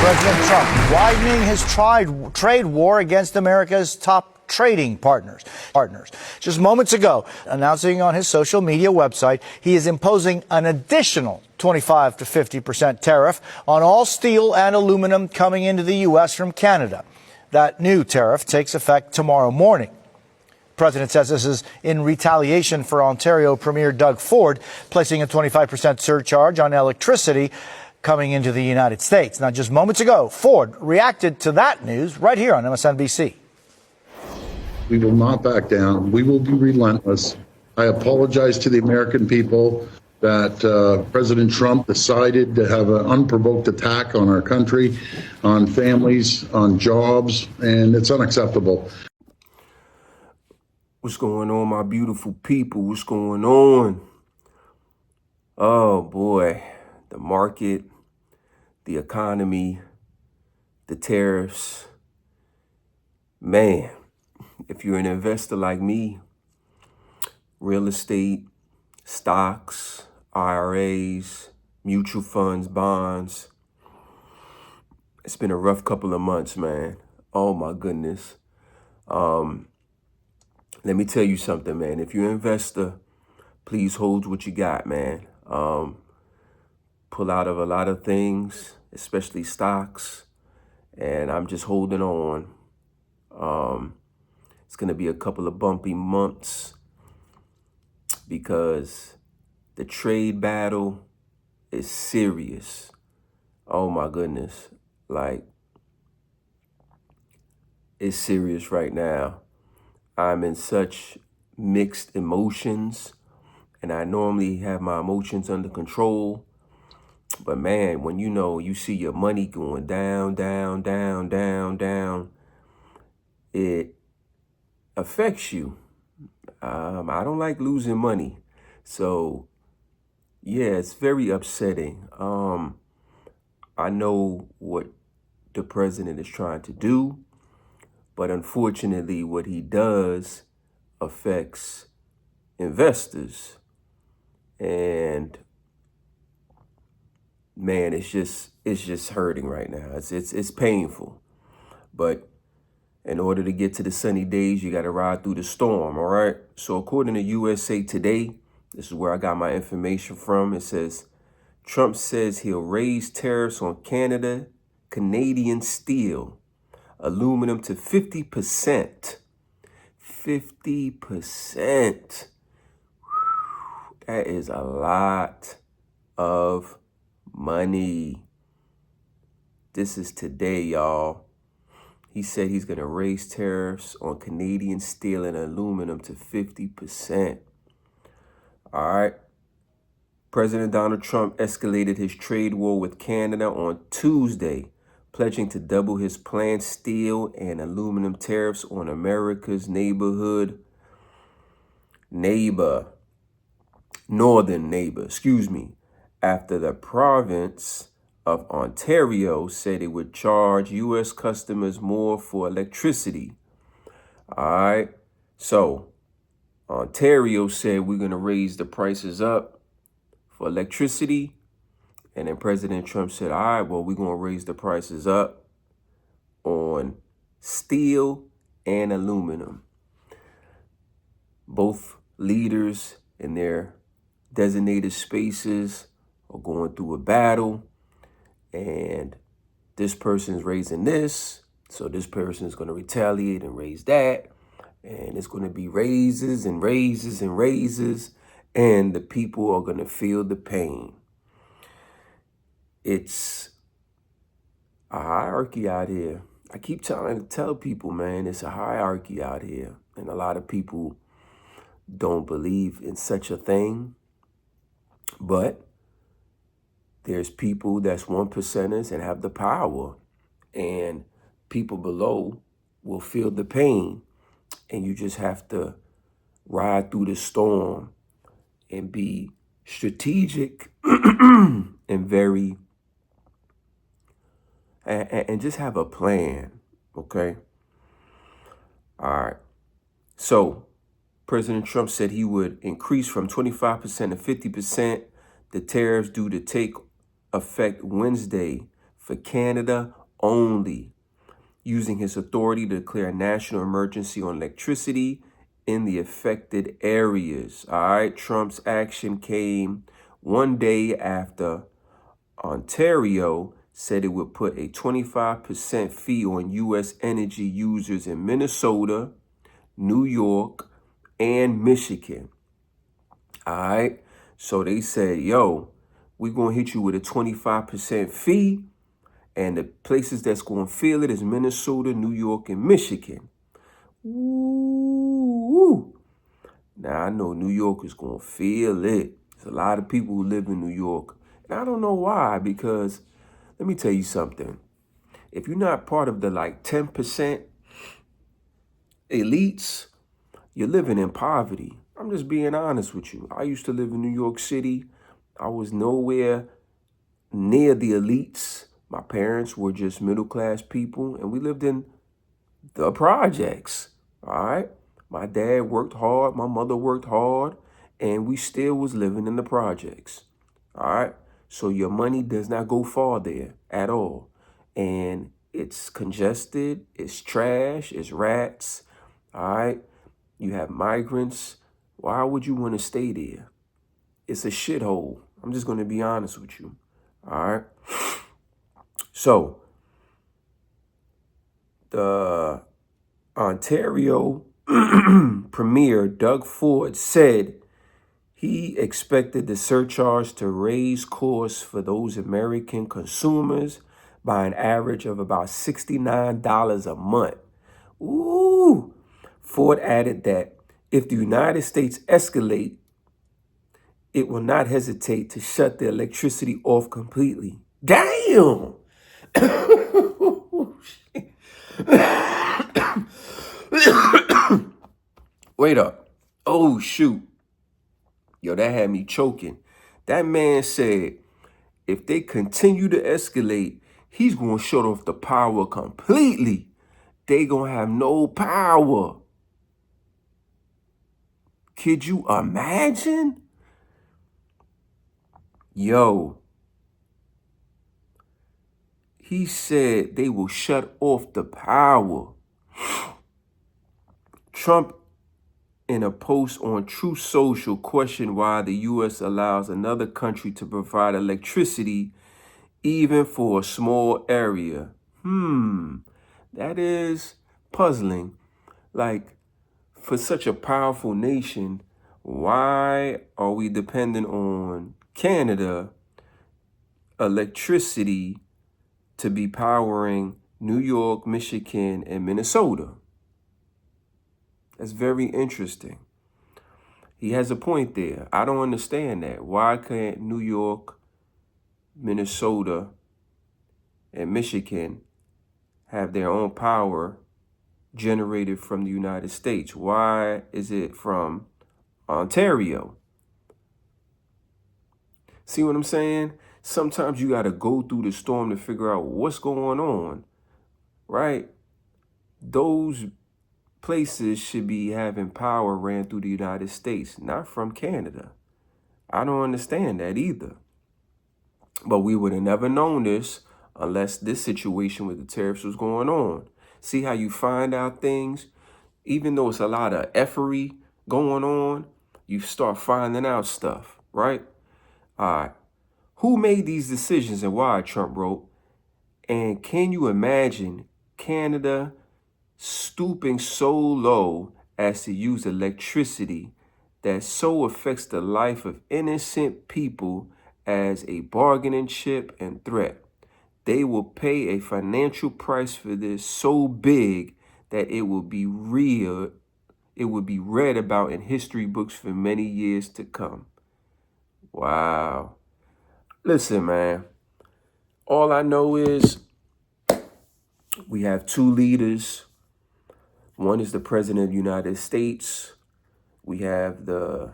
President Trump widening his trade war against America's top trading partners. Just moments ago, announcing on his social media website, he is imposing an additional 25 to 50% tariff on all steel and aluminum coming into the U.S. from Canada. That new tariff takes effect tomorrow morning. The president says this is in retaliation for Ontario Premier Doug Ford placing a 25% surcharge on electricity coming into the United States. Now, just moments ago, Ford reacted to that news right here on MSNBC. We will not back down. We will be relentless. I apologize to the American people that President Trump decided to have an unprovoked attack on our country, on families, on jobs, and it's unacceptable. What's going on, my beautiful people? What's going on? Oh, boy. The market, the economy, the tariffs. Man, if you're an investor like me, real estate, stocks, IRAs, mutual funds, bonds, it's been a rough couple of months, man. Oh, my goodness. Let me tell you something, man. If you're an investor, please hold what you got, man. Pull out of a lot of things, especially stocks, and I'm just holding on. It's going to be a couple of bumpy months because the trade battle is serious. Oh my goodness. Like, it's serious right now. I'm in such mixed emotions, and I normally have my emotions under control. But man, when you see your money going down, down, down, down, down, it affects you. I don't like losing money. So yeah, it's very upsetting. I know what the president is trying to do, but unfortunately what he does affects investors. And man, it's just hurting right now. It's painful. But in order to get to the sunny days, you got to ride through the storm, all right? So according to USA Today, this is where I got my information from. It says, Trump says he'll raise tariffs on Canadian steel, aluminum to 50%. 50%. That is a lot of money. This is today, y'all. He said he's going to raise tariffs on Canadian steel and aluminum to 50%. All right. President Donald Trump escalated his trade war with Canada on Tuesday, pledging to double his planned steel and aluminum tariffs on America's northern neighbor, after the province of Ontario said it would charge U.S. customers more for electricity. All right. So Ontario said we're going to raise the prices up for electricity. And then President Trump said, all right, well, we're going to raise the prices up on steel and aluminum. Both leaders in their designated spaces are going through a battle. And this person's raising this, so this person is going to retaliate and raise that. And it's going to be raises and raises and raises. And the people are going to feel the pain. It's a hierarchy out here. I keep trying to tell people, man, it's a hierarchy out here. And a lot of people don't believe in such a thing. But there's people that's 1%ers and have the power, and people below will feel the pain. And you just have to ride through the storm and be strategic and and just have a plan. Okay. All right. So President Trump said he would increase from 25% to 50% the tariffs due to take effect Wednesday, for Canada only, using his authority to declare a national emergency on electricity in the affected areas. All right, Trump's action came one day after Ontario said it would put a 25% fee on U.S. energy users in Minnesota, New York, and Michigan. All right, so they said, yo, we're going to hit you with a 25% fee. And the places that's going to feel it is Minnesota, New York, and Michigan. Ooh. Now, I know New York is going to feel it. There's a lot of people who live in New York. And I don't know why, because let me tell you something. If you're not part of the 10% elites, you're living in poverty. I'm just being honest with you. I used to live in New York City. I was nowhere near the elites. My parents were just middle-class people, and we lived in the projects, all right? My dad worked hard, my mother worked hard, and we still was living in the projects, all right? So your money does not go far there at all. And it's congested, it's trash, it's rats, all right? You have migrants. Why would you want to stay there? It's a shithole. I'm just going to be honest with you, all right? So, the Ontario Premier Doug Ford said he expected the surcharge to raise costs for those American consumers by an average of about $69 a month. Ooh! Ford added that if the United States escalate, it will not hesitate to shut the electricity off completely. Damn! Wait up. Oh, shoot. Yo, that had me choking. That man said if they continue to escalate, he's going to shut off the power completely. They going to have no power. Could you imagine? Yo. He said they will shut off the power. Trump, in a post on Truth Social, questioned why the U.S. allows another country to provide electricity even for a small area. That is puzzling. For such a powerful nation, why are we dependent on Canada electricity to be powering New York, Michigan, and Minnesota? That's very interesting. He has a point there. I don't understand that. Why can't New York, Minnesota, and Michigan have their own power generated from the United States? Why is it from Ontario? See what I'm saying? Sometimes you got to go through the storm to figure out what's going on, right? Those places should be having power ran through the United States, not from Canada. I don't understand that either. But we would have never known this unless this situation with the tariffs was going on. See how you find out things? Even though it's a lot of effery going on, you start finding out stuff, right? All right. Who made these decisions and why, Trump wrote? And can you imagine Canada stooping so low as to use electricity that so affects the life of innocent people as a bargaining chip and threat? They will pay a financial price for this so big that it will be real. It will be read about in history books for many years to come. Wow. Listen, man, all I know is we have two leaders. One is the President of the United States. We have the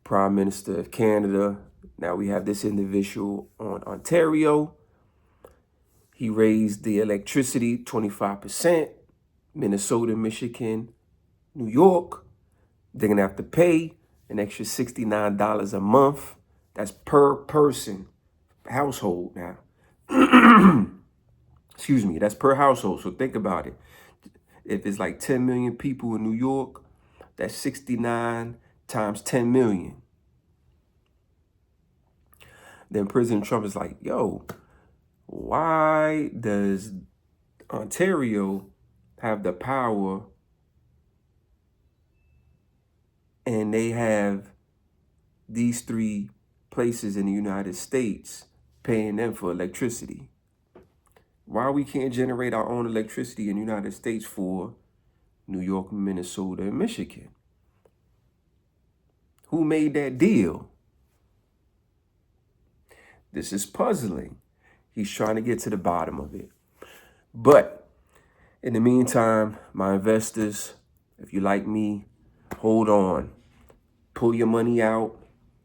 Prime Minister of Canada. Now we have this individual on Ontario. He raised the electricity 25%. Minnesota, Michigan, New York, they're going to have to pay an extra $69 a month. That's per person, household now. Excuse me, that's per household. So think about it. If it's like 10 million people in New York, that's 69 times 10 million. Then President Trump is like, yo, why does Ontario have the power and they have these three places in the United States paying them for electricity? Why we can't generate our own electricity in the United States for New York, Minnesota, and Michigan? Who made that deal? This is puzzling. He's trying to get to the bottom of it. But in the meantime, my investors, if you like me, hold on. Pull your money out.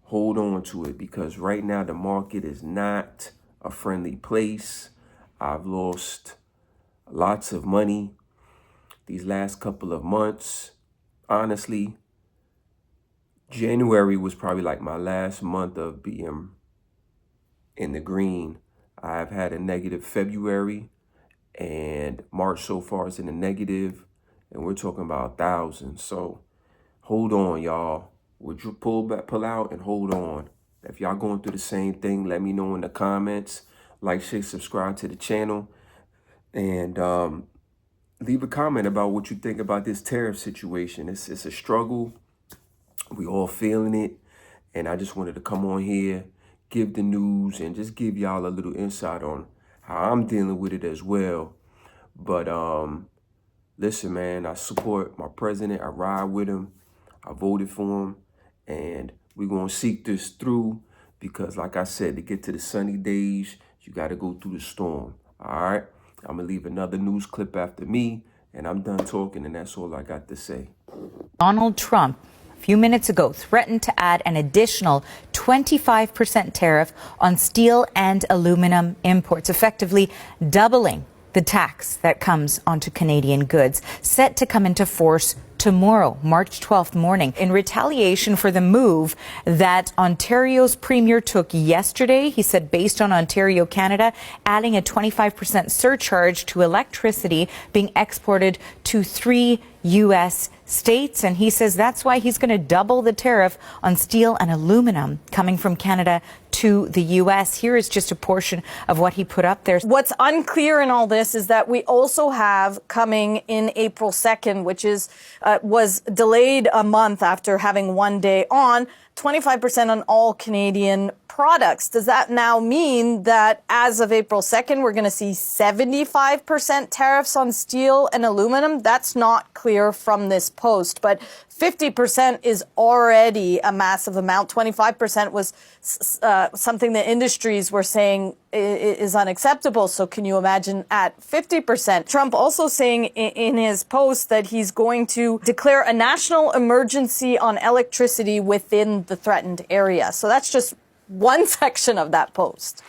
Hold on to it, because right now the market is not a friendly place. I've lost lots of money these last couple of months. Honestly, January was probably like my last month of being in the green. I've had a negative February, and March so far is in the negative, and we're talking about thousands. So hold on, y'all. Would you pull out and hold on? If y'all going through the same thing, let me know in the comments. Like, share, subscribe to the channel, and leave a comment about what you think about this tariff situation. It's a struggle. We all feeling it, and I just wanted to come on here, give the news, and just give y'all a little insight on how I'm dealing with it as well. But listen, man, I support my president. I ride with him. I voted for him, and we're going to seek this through, because like I said, to get to the sunny days, you got to go through the storm. All right. I'm going to leave another news clip after me, and I'm done talking, and that's all I got to say. Donald Trump, a few minutes ago, threatened to add an additional 25% tariff on steel and aluminum imports, effectively doubling the tax that comes onto Canadian goods, set to come into force tomorrow, March 12th morning, in retaliation for the move that Ontario's premier took yesterday. He said, based on Ontario, Canada, adding a 25% surcharge to electricity being exported to 3 U.S. states. And he says that's why he's going to double the tariff on steel and aluminum coming from Canada to the U.S. Here is just a portion of what he put up there. What's unclear in all this is that we also have coming in April 2nd, which was delayed a month after having one day on, 25% on all Canadian products. Does that now mean that as of April 2nd, we're going to see 75% tariffs on steel and aluminum? That's not clear from this post, but 50% is already a massive amount. 25% was something the industries were saying is unacceptable. So can you imagine at 50%? Trump also saying in his post that he's going to declare a national emergency on electricity within the threatened area. So that's just one section of that post.